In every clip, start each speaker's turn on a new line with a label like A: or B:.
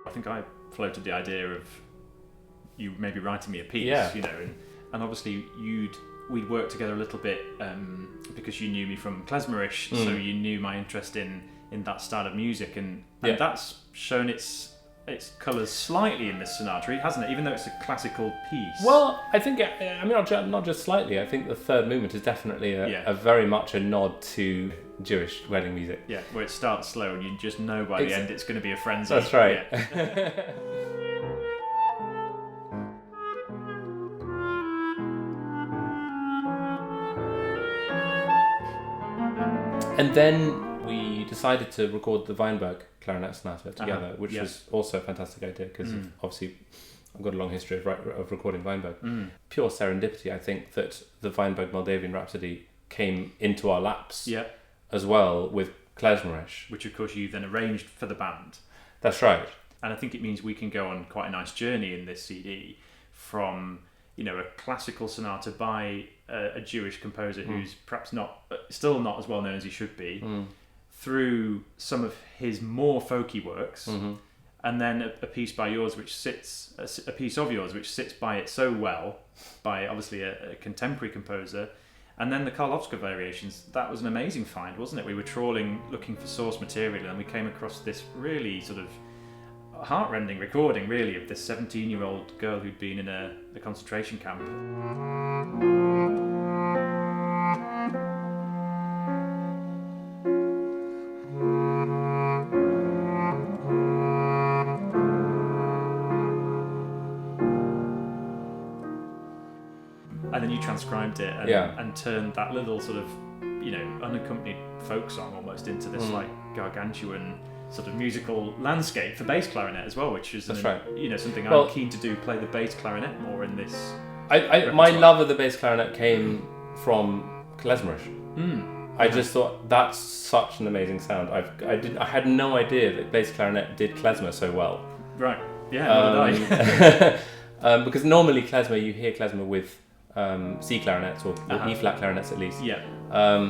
A: I think I floated the idea of you maybe writing me a piece, and obviously we'd worked together a little bit because you knew me from klezmerish, so you knew my interest in that style of music, and that's shown its colours slightly in this sonata, hasn't it? Even though it's a classical piece.
B: Well, I think, not just slightly. I think the third movement is definitely a very much a nod to Jewish wedding music.
A: Yeah, where it starts slow and you just know by the end it's going to be a frenzy.
B: That's right.
A: Yeah.
B: And then we decided to record the Weinberg clarinet sonata together, which was also a fantastic idea because obviously I've got a long history of recording Weinberg. Pure serendipity, I think, that the Weinberg Moldavian Rhapsody came into our laps as well with klezmerish.
A: Which of course you then arranged for the band.
B: That's right.
A: And I think it means we can go on quite a nice journey in this CD from, a classical sonata by a Jewish composer who's perhaps still not as well known as he should be, through some of his more folky works, and then a piece by yours which sits, a piece of yours which sits by it so well, by obviously a contemporary composer, and then the Karlovska variations. That was an amazing find, wasn't it? We were trawling, looking for source material, and we came across this really sort of heartrending recording, really, of this 17-year-old girl who'd been in a concentration camp. And then you transcribed it and turned that little sort of, unaccompanied folk song almost into this like gargantuan sort of musical landscape for bass clarinet as well, which is something I'm keen to do, play the bass clarinet more in this.
B: My love of the bass clarinet came from klezmerish. I just thought that's such an amazing sound. I had no idea that bass clarinet did klezmer so well.
A: Right. Yeah. Did I.
B: Because normally klezmer, you hear klezmer with C clarinets or E flat clarinets at least.
A: Yeah.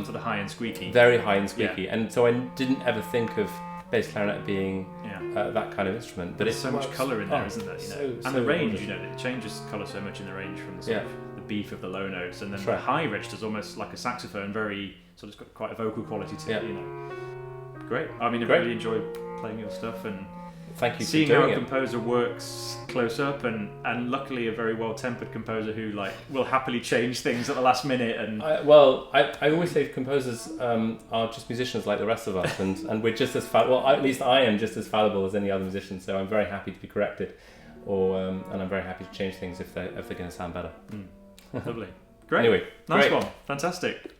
A: Sort of high and squeaky.
B: Very high and squeaky, and so I didn't ever think of bass clarinet being that kind of instrument.
A: But there's so much colour in there, isn't there? And the range, it changes colour so much in the range from the sort of the beef of the low notes, and then the high register's almost like a saxophone, very sort of, it's got quite a vocal quality to it. Great. I mean, I really enjoy playing your stuff, and
B: thank you
A: seeing
B: for doing
A: how a composer works close up, and luckily a very well-tempered composer who will happily change things at the last minute. And
B: I always say composers are just musicians like the rest of us, and we're just as at least I am just as fallible as any other musician, so I'm very happy to be corrected, and I'm very happy to change things if they're going to sound better.
A: Lovely. Great.
B: Anyway,
A: nice one. Fantastic.